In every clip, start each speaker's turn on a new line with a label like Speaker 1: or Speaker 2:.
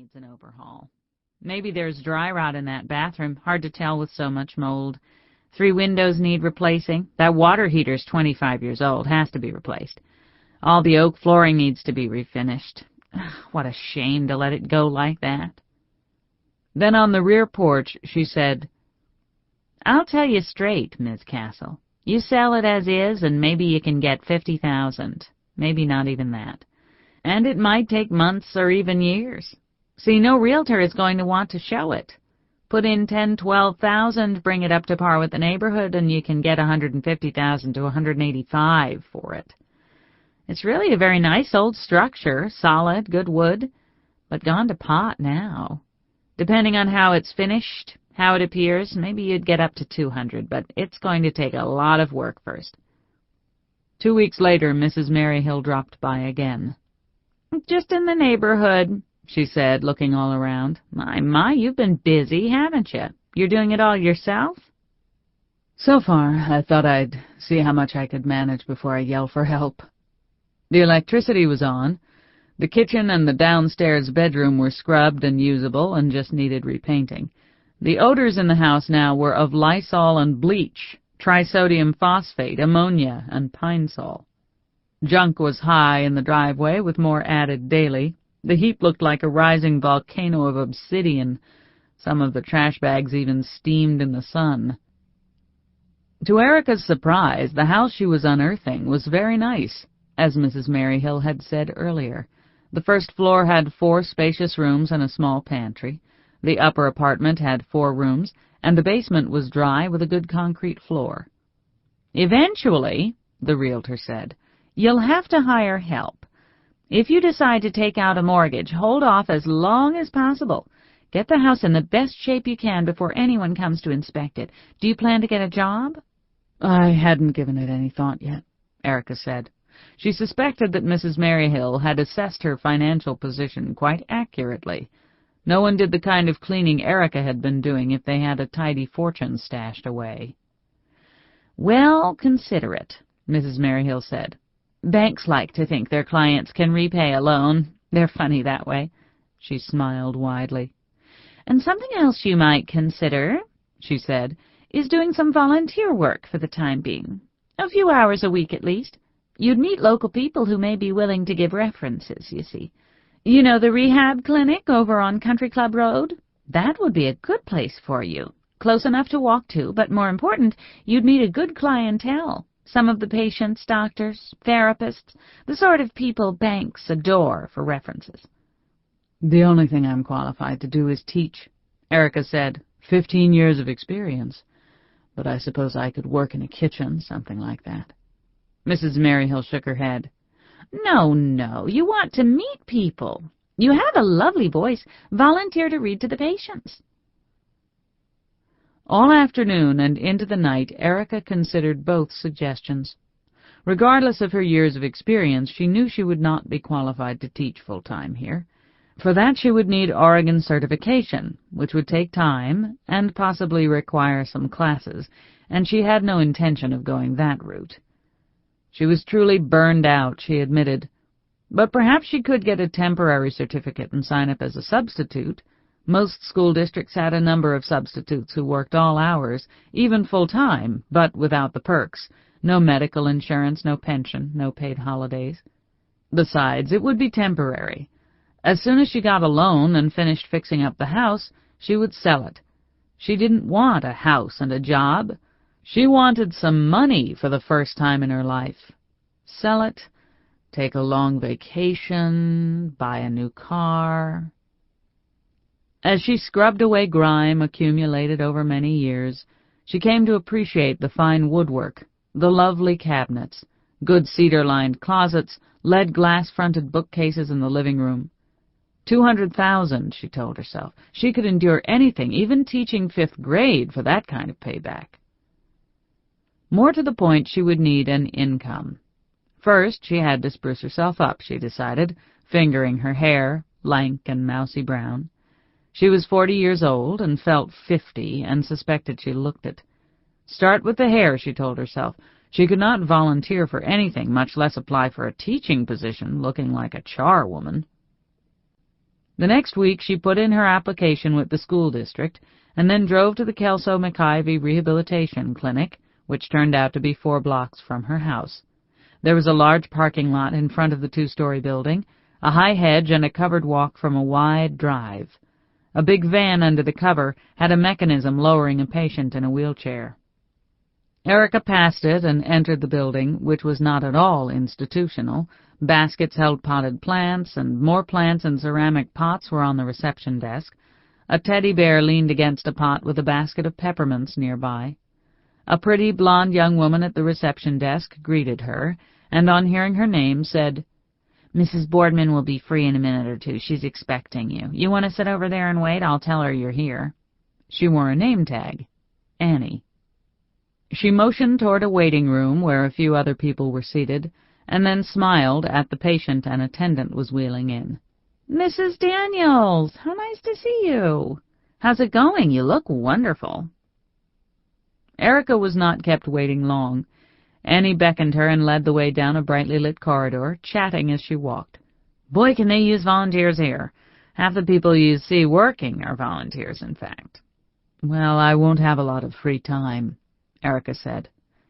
Speaker 1: needs an overhaul. Maybe there's dry rot in that bathroom, hard to tell with so much mold. 3 windows need replacing. That water heater's 25 years old, has to be replaced. All the oak flooring needs to be refinished. What a shame to let it go like that. Then on the rear porch, she said, "I'll tell you straight, Miss Castle. You sell it as is, and maybe you can get $50,000. Maybe not even that. And it might take months or even years. See, no realtor is going to want to show it. Put in $10,000, $12,000, bring it up to par with the neighborhood, and you can get $150,000 to $185,000 for it. It's really a very nice old structure, solid, good wood, but gone to pot now. Depending on how it's finished, how it appears, maybe you'd get up to $200,000, but it's going to take a lot of work first." 2 weeks later, Mrs. Maryhill dropped by again. "Just in the neighborhood," she said, looking all around. My, you've been busy, haven't you? You're doing it all yourself?" "So far, I thought I'd see how much I could manage before I yell for help." The electricity was on. The kitchen and the downstairs bedroom were scrubbed and usable and just needed repainting. The odors in the house now were of Lysol and bleach, trisodium phosphate, ammonia, and pine sol. Junk was high in the driveway, with more added daily. The heap looked like a rising volcano of obsidian. Some of the trash bags even steamed in the sun. To Erica's surprise, the house she was unearthing was very nice, as Mrs. Maryhill had said earlier. The first floor had 4 spacious rooms and a small pantry. The upper apartment had 4 rooms, and the basement was dry with a good concrete floor. "Eventually," the realtor said, "you'll have to hire help. If you decide to take out a mortgage, hold off as long as possible. Get the house in the best shape you can before anyone comes to inspect it. Do you plan to get a job?" "I hadn't given it any thought yet," Erica said. She suspected that Mrs. Maryhill had assessed her financial position quite accurately. No one did the kind of cleaning Erica had been doing if they had a tidy fortune stashed away. "Well, consider it," Mrs. Maryhill said. "Banks like to think their clients can repay a loan. They're funny that way." She smiled widely. "And something else you might consider," she said, "is doing some volunteer work for the time being. A few hours a week at least. You'd meet local people who may be willing to give references, you see. You know the rehab clinic over on Country Club Road? That would be a good place for you. Close enough to walk to, but more important, you'd meet a good clientele. Some of the patients, doctors, therapists, the sort of people banks adore for references." "The only thing I'm qualified to do is teach," Erica said. 15 years of experience. But I suppose I could work in a kitchen, something like that." Mrs. Maryhill shook her head. No, you want to meet people. You have a lovely voice. Volunteer to read to the patients." All afternoon and into the night, Erica considered both suggestions. Regardless of her years of experience, she knew she would not be qualified to teach full-time here. For that she would need Oregon certification, which would take time and possibly require some classes, and she had no intention of going that route. She was truly burned out, she admitted, but perhaps she could get a temporary certificate and sign up as a substitute. Most school districts had a number of substitutes who worked all hours, even full-time, but without the perks. No medical insurance, no pension, no paid holidays. Besides, it would be temporary. As soon as she got a loan and finished fixing up the house, she would sell it. She didn't want a house and a job. She wanted some money for the first time in her life. Sell it, take a long vacation, buy a new car. As she scrubbed away grime accumulated over many years, she came to appreciate the fine woodwork, the lovely cabinets, good cedar-lined closets, lead glass-fronted bookcases in the living room. 200,000, she told herself. She could endure anything, even teaching 5th grade, for that kind of payback. More to the point, she would need an income. First, she had to spruce herself up, she decided, fingering her hair, lank and mousy brown. She was 40 years old and felt 50 and suspected she looked it. Start with the hair, she told herself. She could not volunteer for anything, much less apply for a teaching position, looking like a charwoman. The next week she put in her application with the school district and then drove to the Kelso-McIvey Rehabilitation Clinic, which turned out to be 4 blocks from her house. There was a large parking lot in front of the 2-story building, a high hedge, and a covered walk from a wide drive. A big van under the cover had a mechanism lowering a patient in a wheelchair. Erica passed it and entered the building, which was not at all institutional. Baskets held potted plants, and more plants in ceramic pots were on the reception desk. A teddy bear leaned against a pot with a basket of peppermints nearby. A pretty, blonde young woman at the reception desk greeted her, and on hearing her name said, "Mrs. Boardman will be free in a minute or two. She's expecting you. You want to sit over there and wait? I'll tell her you're here." She wore a name tag, Annie. She motioned toward a waiting room where a few other people were seated, and then smiled at the patient an attendant was wheeling in. "Mrs. Daniels, how nice to see you. How's it going? You look wonderful." Erica was not kept waiting long. Annie beckoned her and led the way down a brightly lit corridor, chatting as she walked. "Boy, can they use volunteers here. Half the people you see working are volunteers, in fact." "Well, I won't have a lot of free time," Erica said.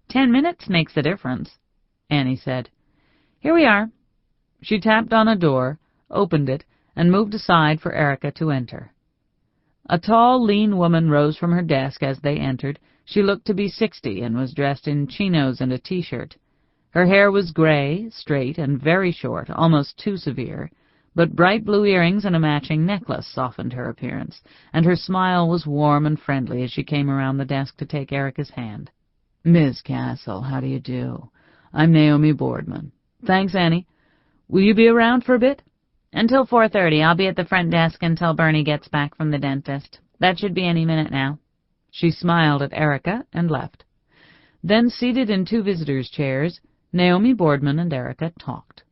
Speaker 1: 10 minutes makes a difference," Annie said. "Here we are." She tapped on a door, opened it, and moved aside for Erica to enter. A tall, lean woman rose from her desk as they entered. She looked to be 60 and was dressed in chinos and a T-shirt. Her hair was gray, straight, and very short, almost too severe, but bright blue earrings and a matching necklace softened her appearance, and her smile was warm and friendly as she came around the desk to take Erica's hand. "Miss Castle, how do you do? I'm Naomi Boardman." "Thanks, Annie. Will you be around for a bit?" "Until 4:30. I'll be at the front desk until Bernie gets back from the dentist. That should be any minute now." She smiled at Erica and left. Then, seated in 2 visitors' chairs, Naomi Boardman and Erica talked.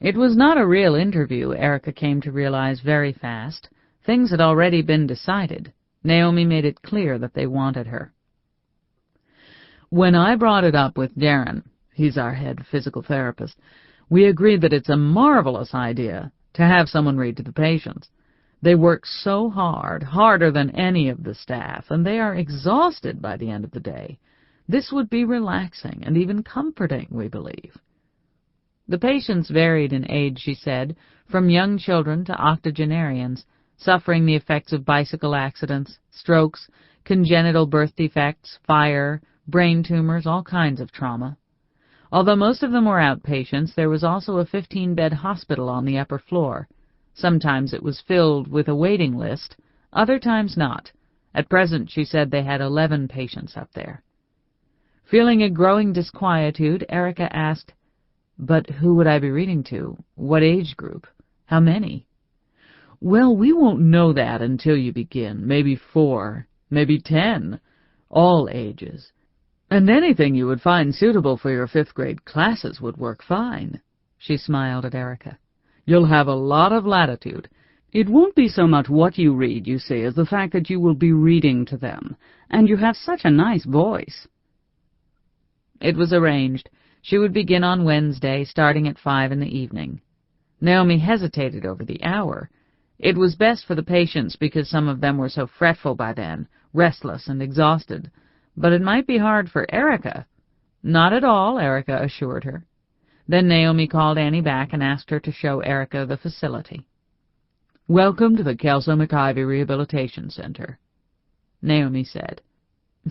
Speaker 1: It was not a real interview, Erica came to realize very fast. Things had already been decided. Naomi made it clear that they wanted her. "When I brought it up with Darren, he's our head physical therapist, we agreed that it's a marvelous idea to have someone read to the patients. They work so hard, harder than any of the staff, and they are exhausted by the end of the day. This would be relaxing and even comforting, we believe." The patients varied in age, she said, from young children to octogenarians, suffering the effects of bicycle accidents, strokes, congenital birth defects, fire, brain tumors, all kinds of trauma. Although most of them were outpatients, there was also a 15-bed hospital on the upper floor. Sometimes it was filled with a waiting list, other times not. At present, she said, they had 11 patients up there. Feeling a growing disquietude, Erica asked, "But who would I be reading to? What age group? How many?" "Well, we won't know that until you begin. Maybe 4, maybe 10. All ages. And anything you would find suitable for your 5th-grade classes would work fine." She smiled at Erica. "You'll have a lot of latitude. It won't be so much what you read, you see, as the fact that you will be reading to them. And you have such a nice voice." It was arranged. She would begin on Wednesday, starting at 5 in the evening. Naomi hesitated over the hour. It was best for the patients because some of them were so fretful by then, restless and exhausted. But it might be hard for Erica. Not at all, Erica assured her. Then Naomi called Annie back and asked her to show Erica the facility. "Welcome to the Kelso-McIvey Rehabilitation Center," Naomi said.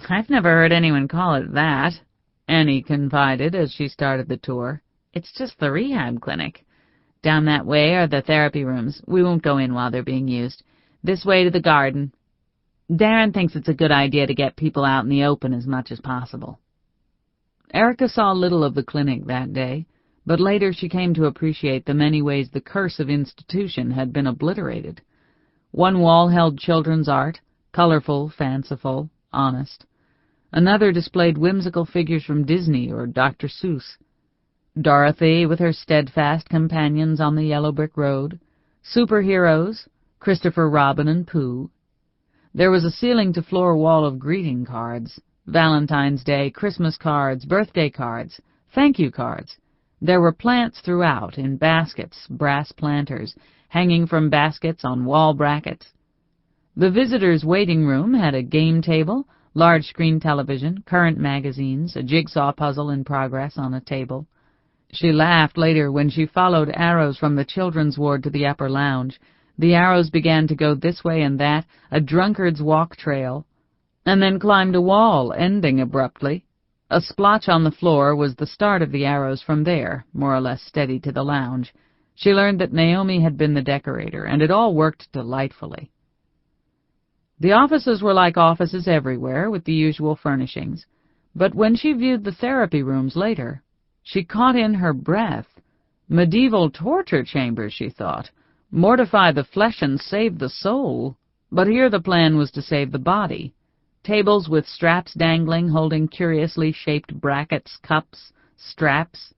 Speaker 1: "I've never heard anyone call it that," Annie confided as she started the tour. "It's just the rehab clinic. Down that way are the therapy rooms. We won't go in while they're being used. This way to the garden. Darren thinks it's a good idea to get people out in the open as much as possible." Erica saw little of the clinic that day, but later she came to appreciate the many ways the curse of institution had been obliterated. One wall held children's art, colorful, fanciful, honest. Another displayed whimsical figures from Disney or Dr. Seuss. Dorothy with her steadfast companions on the yellow brick road, superheroes, Christopher Robin and Pooh. There was a ceiling-to-floor wall of greeting cards, Valentine's Day, Christmas cards, birthday cards, thank-you cards. There were plants throughout, in baskets, brass planters, hanging from baskets on wall brackets. The visitors' waiting room had a game table, large-screen television, current magazines, a jigsaw puzzle in progress on a table. She laughed later when she followed arrows from the children's ward to the upper lounge. The arrows began to go this way and that, a drunkard's walk trail, and then climbed a wall, ending abruptly. A splotch on the floor was the start of the arrows from there, more or less steady to the lounge. She learned that Naomi had been the decorator, and it all worked delightfully. The offices were like offices everywhere, with the usual furnishings. But when she viewed the therapy rooms later, she caught in her breath. Medieval torture chambers, she thought. Mortify the flesh and save the soul. But here the plan was to save the body. Tables with straps dangling, holding curiously shaped brackets, cups, straps.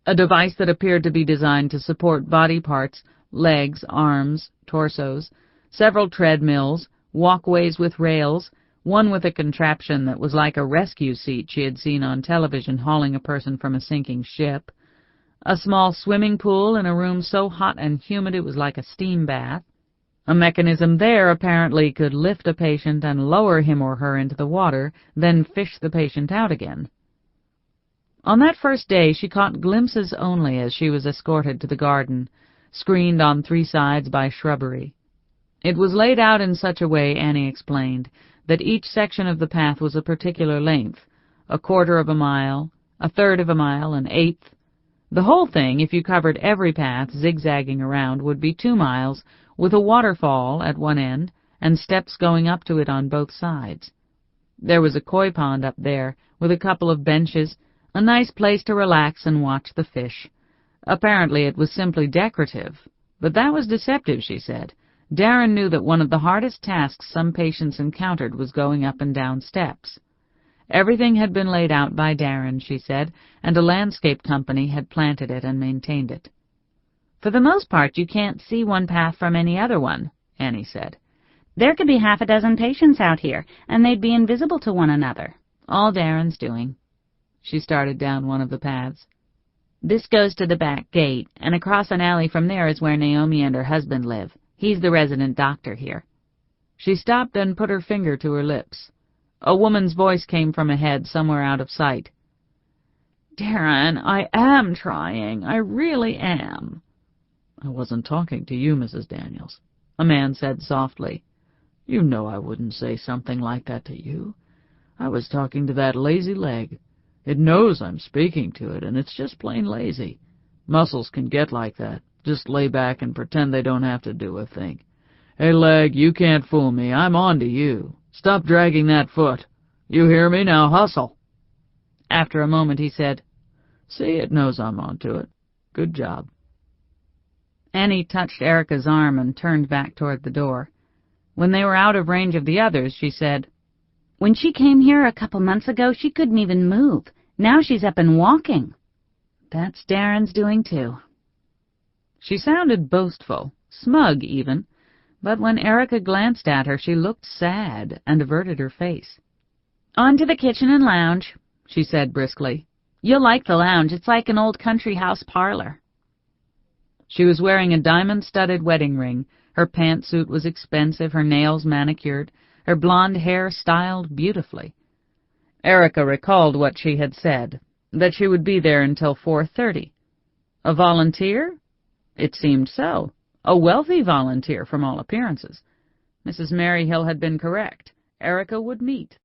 Speaker 1: A device that appeared to be designed to support body parts, legs, arms, torsos. Several treadmills, walkways with rails, one with a contraption that was like a rescue seat she had seen on television hauling a person from a sinking ship. A small swimming pool in a room so hot and humid it was like a steam bath. A mechanism there apparently could lift a patient and lower him or her into the water, then fish the patient out again. On that first day she caught glimpses only as she was escorted to the garden, screened on 3 sides by shrubbery. It was laid out in such a way, Annie explained, that each section of the path was a particular length, 1/4 of a mile, 1/3 of a mile, 1/8. The whole thing, if you covered every path zigzagging around, would be 2 miles, with a waterfall at one end and steps going up to it on both sides. There was a koi pond up there, with a couple of benches, a nice place to relax and watch the fish. Apparently it was simply decorative, but that was deceptive, she said. Darren knew that one of the hardest tasks some patients encountered was going up and down steps. Everything had been laid out by Darren, she said, and a landscape company had planted it and maintained it. For the most part, you can't see one path from any other one, Annie said. There could be 6 patients out here, and they'd be invisible to one another. All Darren's doing. She started down one of the paths. This goes to the back gate, and across an alley from there is where Naomi and her husband live. He's the resident doctor here. She stopped and put her finger to her lips. A woman's voice came from ahead, somewhere out of sight. Darren, I am trying. I really am. I wasn't talking to you, Mrs. Daniels, a man said softly. You know I wouldn't say something like that to you. I was talking to that lazy leg. It knows I'm speaking to it, and it's just plain lazy. Muscles can get like that. Just lay back and pretend they don't have to do a thing. Hey, leg, you can't fool me. I'm on to you. Stop dragging that foot. You hear me? Now hustle. After a moment he said, See, it knows I'm on to it. Good job. Annie touched Erica's arm and turned back toward the door. When they were out of range of the others, she said, When she came here a couple months ago, she couldn't even move. Now she's up and walking. That's Darren's doing, too. She sounded boastful, smug even, but when Erica glanced at her, she looked sad and averted her face. On to the kitchen and lounge, she said briskly. You'll like the lounge. It's like an old country house parlor. She was wearing a diamond-studded wedding ring. Her pantsuit was expensive, her nails manicured, her blonde hair styled beautifully. Erica recalled what she had said, that she would be there until 4:30. A volunteer? It seemed so. A wealthy volunteer from all appearances. Mrs. Maryhill had been correct. Erica would meet.